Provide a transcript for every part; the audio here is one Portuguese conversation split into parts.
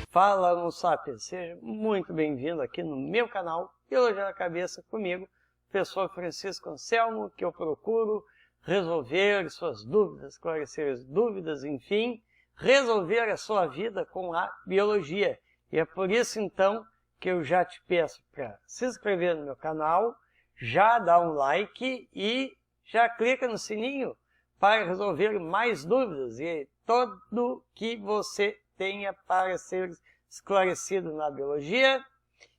Fala, Homo sapiens, seja muito bem-vindo aqui no meu canal Biologia na Cabeça comigo, professor Francisco Anselmo, que eu procuro resolver suas dúvidas, esclarecer as dúvidas, enfim, resolver a sua vida com a biologia. E é por isso, então, que eu já te peço para se inscrever no meu canal, já dá um like e já clica no sininho para resolver mais dúvidas e tudo que você tenha para ser esclarecido na biologia,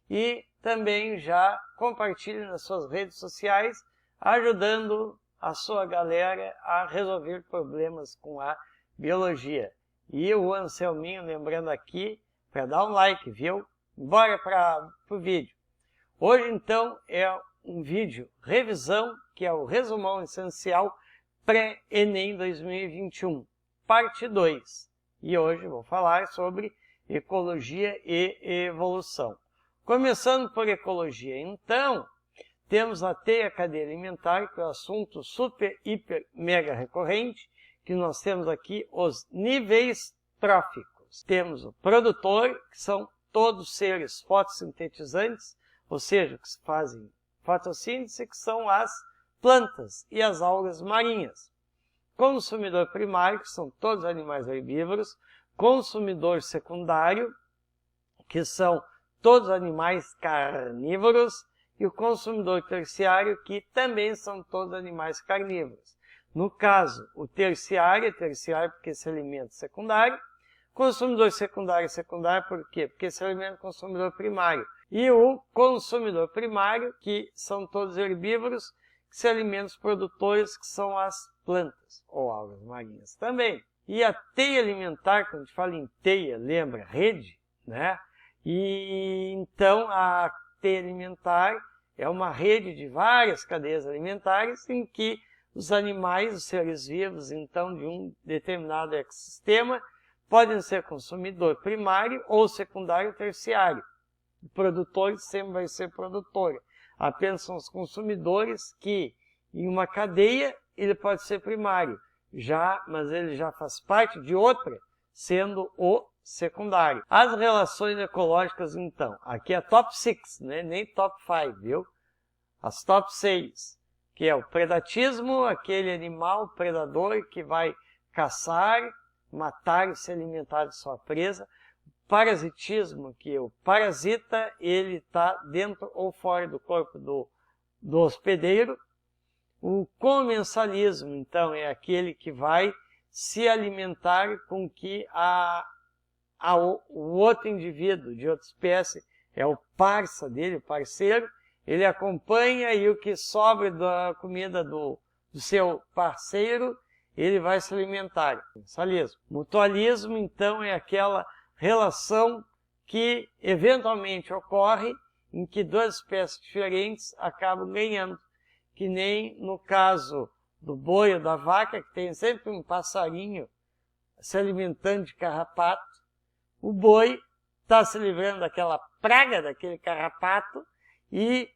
e também já compartilhe nas suas redes sociais, ajudando a sua galera a resolver problemas com a biologia. E o Anselminho lembrando aqui para dar um like, viu? Bora para o vídeo. Hoje então é um vídeo revisão, que é o resumão essencial pré-ENEM 2021, parte 2. E hoje vou falar sobre ecologia e evolução. Começando por ecologia, então, temos a teia cadeia alimentar, que é o assunto super, hiper, mega recorrente, que nós temos aqui os níveis tróficos. Temos o produtor, que são todos seres fotossintetizantes, ou seja, que fazem fotossíntese, que são as plantas e as algas marinhas. Consumidor primário, que são todos animais herbívoros. Consumidor secundário, que são todos animais carnívoros. E o consumidor terciário, que também são todos animais carnívoros. No caso, o terciário é terciário porque se alimenta secundário. Consumidor secundário é secundário por quê? Porque se alimenta do consumidor primário. E o consumidor primário, que são todos herbívoros, que se alimentam dos produtores, que são as plantas ou algas marinhas também. E a teia alimentar, quando a gente fala em teia, lembra rede, né? E então a teia alimentar é uma rede de várias cadeias alimentares em que os animais, os seres vivos, então, de um determinado ecossistema, podem ser consumidor primário ou secundário ou terciário. O produtor sempre vai ser produtor. Apenas são os consumidores que, em uma cadeia, ele pode ser primário, mas ele já faz parte de outra, sendo o secundário. As relações ecológicas, então, aqui é top 6, né? Nem top 5, viu? As top 6, que é o predatismo, aquele animal predador que vai caçar, matar e se alimentar de sua presa. Parasitismo, que o parasita, ele está dentro ou fora do corpo do hospedeiro. O comensalismo, então, é aquele que vai se alimentar com que o outro indivíduo de outra espécie é o parça dele, o parceiro, ele acompanha e o que sobra da comida do seu parceiro, ele vai se alimentar. Comensalismo. Mutualismo, então, é aquela relação que eventualmente ocorre em que duas espécies diferentes acabam ganhando. Que nem no caso do boi ou da vaca, que tem sempre um passarinho se alimentando de carrapato. O boi está se livrando daquela praga, daquele carrapato, e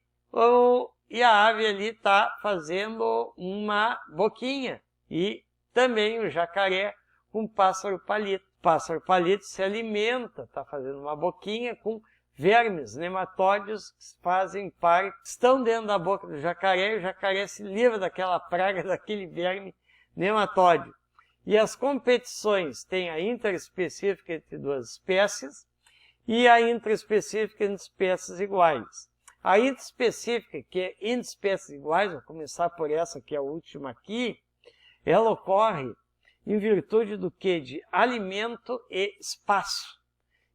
a ave ali está fazendo uma boquinha. E também o jacaré com pássaro palito. O pássaro palito se alimenta, está fazendo uma boquinha com vermes, nematóides que fazem parte, estão dentro da boca do jacaré, e o jacaré se livra daquela praga, daquele verme nematóide. E as competições têm a interespecífica entre duas espécies e a intraespecífica entre espécies iguais. A interespecífica, que é entre espécies iguais, vou começar por essa que é a última aqui, ela ocorre em virtude do quê? De alimento e espaço.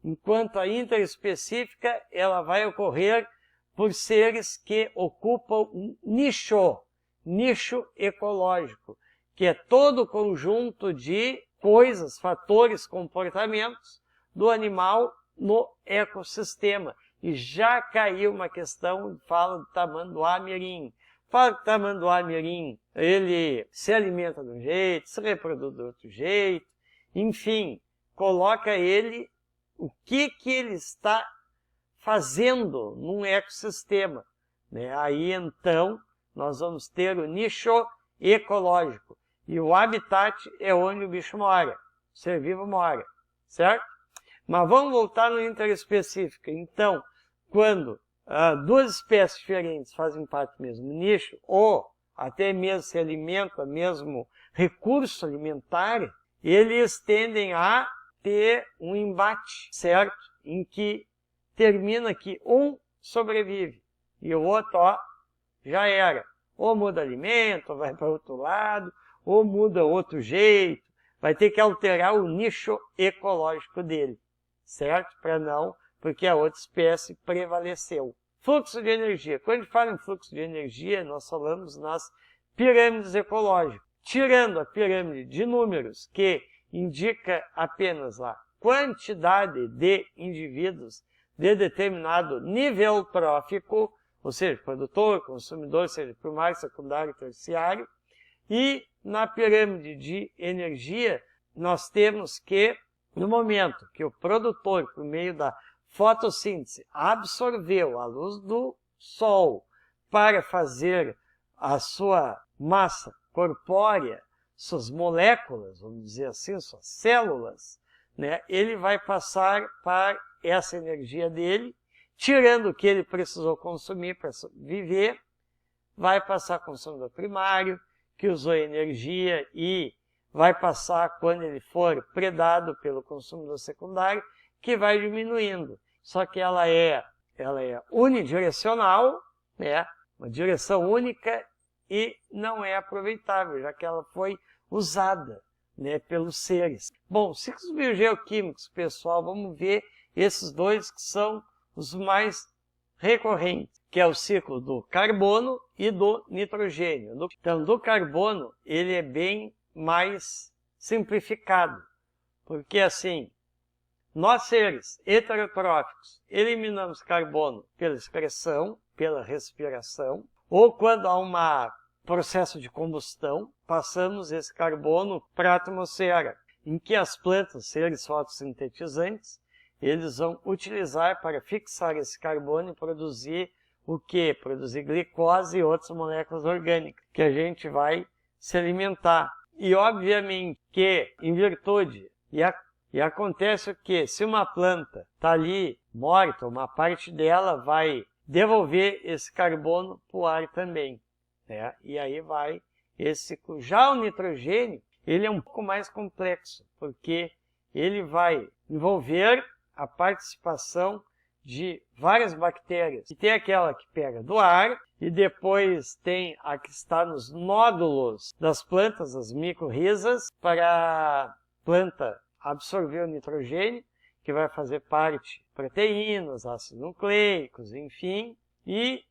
Enquanto a interespecífica, ela vai ocorrer por seres que ocupam um nicho ecológico, que é todo o conjunto de coisas, fatores, comportamentos do animal no ecossistema. E já caiu uma questão, fala do tamanduá-mirim. Fala que o tamanduá-mirim, ele se alimenta de um jeito, se reproduz de outro jeito, enfim, coloca ele o que ele está fazendo num ecossistema, né? Aí, então, nós vamos ter o nicho ecológico. E o habitat é onde o bicho mora, o ser vivo mora, certo? Mas vamos voltar no interespecífico. Então, quando duas espécies diferentes fazem parte do mesmo nicho, ou até mesmo se alimentam, mesmo recurso alimentar, eles tendem a ter um embate, certo? Em que termina que um sobrevive e o outro, ó, já era. Ou muda alimento, ou vai para outro lado, ou muda outro jeito, vai ter que alterar o nicho ecológico dele, certo? Para não, porque a outra espécie prevaleceu. Fluxo de energia. Quando a gente fala em fluxo de energia, nós falamos nas pirâmides ecológicas. Tirando a pirâmide de números, que indica apenas a quantidade de indivíduos de determinado nível trófico, ou seja, produtor, consumidor, seja primário, secundário, terciário, e na pirâmide de energia, nós temos que, no momento que o produtor, por meio da fotossíntese, absorveu a luz do sol para fazer a sua massa corpórea, suas moléculas, vamos dizer assim, suas células, né? Ele vai passar para essa energia dele, tirando o que ele precisou consumir para viver, vai passar consumidor primário, que usou energia, e vai passar quando ele for predado pelo consumidor secundário, que vai diminuindo. Só que ela é unidirecional, né? Uma direção única, e não é aproveitável, já que ela foi usada, né, pelos seres. Bom, ciclos biogeoquímicos, pessoal, vamos ver esses dois que são os mais recorrentes, que é o ciclo do carbono e do nitrogênio. Então, do carbono, ele é bem mais simplificado, porque assim, nós seres heterotróficos eliminamos carbono pela excreção, pela respiração, ou quando há um processo de combustão, passamos esse carbono para a atmosfera, em que as plantas, seres fotossintetizantes, eles vão utilizar para fixar esse carbono e produzir o quê? Produzir glicose e outras moléculas orgânicas, que a gente vai se alimentar. E obviamente que, em virtude, e acontece o quê? Se uma planta está ali morta, uma parte dela vai devolver esse carbono para o ar também, né? E aí vai esse ciclo. Já o nitrogênio, ele é um pouco mais complexo, porque ele vai envolver a participação de várias bactérias. E tem aquela que pega do ar, e depois tem a que está nos nódulos das plantas, as micorrizas, para a planta absorver o nitrogênio, que vai fazer parte proteínas, ácidos nucleicos, enfim, e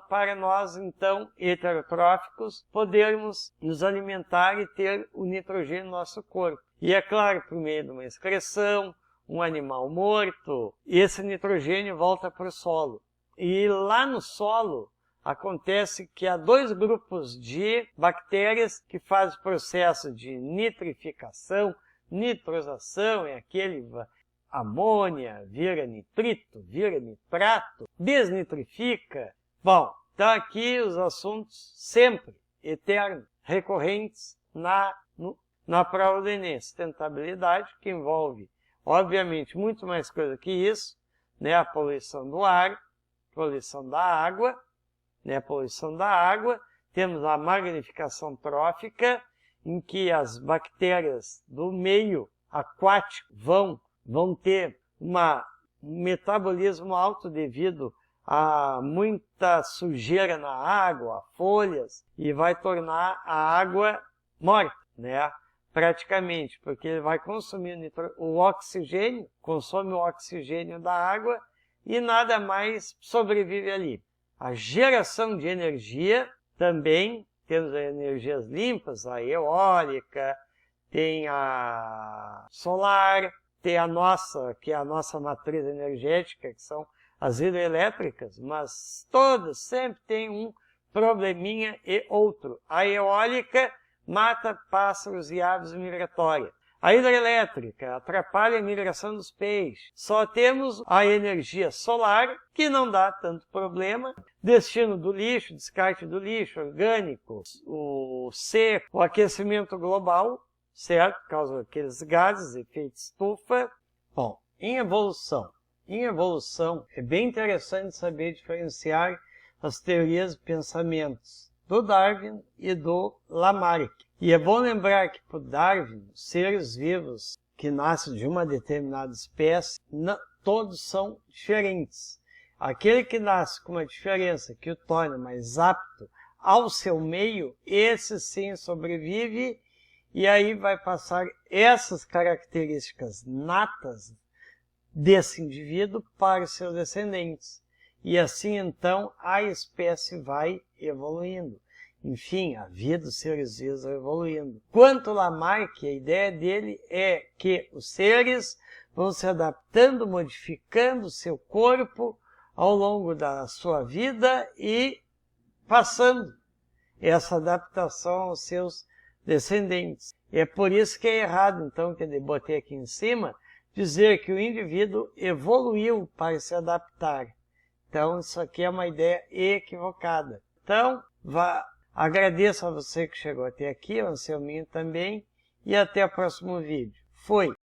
para nós, então, heterotróficos, podermos nos alimentar e ter o nitrogênio no nosso corpo. E é claro, por meio de uma excreção, um animal morto, esse nitrogênio volta para o solo. E lá no solo, acontece que há dois grupos de bactérias que fazem o processo de nitrificação. Nitrosação é aquele amônia, vira nitrito, vira nitrato, desnitrifica. Bom, então aqui os assuntos sempre eternos, recorrentes na prova do Enem. Sustentabilidade, que envolve, obviamente, muito mais coisa que isso, né? A poluição do ar, poluição da água, né? A poluição da água, temos a magnificação trófica, em que as bactérias do meio aquático vão ter um metabolismo alto devido a muita sujeira na água, folhas, e vai tornar a água morta, né? Praticamente, porque ele vai consumir o oxigênio, consome o oxigênio da água e nada mais sobrevive ali. A geração de energia também, temos as energias limpas, a eólica, tem a solar, tem a nossa, que é a nossa matriz energética, que são as hidrelétricas, mas todas sempre tem um probleminha e outro. A eólica mata pássaros e aves migratórias. A hidrelétrica atrapalha a migração dos peixes. Só temos a energia solar, que não dá tanto problema. Destino do lixo, descarte do lixo orgânico, o seco, o aquecimento global, certo? Por causa daqueles gases, efeito estufa. Bom, em evolução. Em evolução, é bem interessante saber diferenciar as teorias e pensamentos do Darwin e do Lamarck. E é bom lembrar que, para Darwin, os seres vivos que nascem de uma determinada espécie, todos são diferentes. Aquele que nasce com uma diferença que o torna mais apto ao seu meio, esse sim sobrevive e aí vai passar essas características natas desse indivíduo para os seus descendentes. E assim, então, a espécie vai evoluindo. Enfim, a vida dos seres vivos vai evoluindo. Quanto ao Lamarck, a ideia dele é que os seres vão se adaptando, modificando o seu corpo ao longo da sua vida e passando essa adaptação aos seus descendentes. E é por isso que é errado, então, que eu botei aqui em cima, dizer que o indivíduo evoluiu para se adaptar. Então, isso aqui é uma ideia equivocada. Então, agradeço a você que chegou até aqui, ao Anselminho também, e até o próximo vídeo. Fui!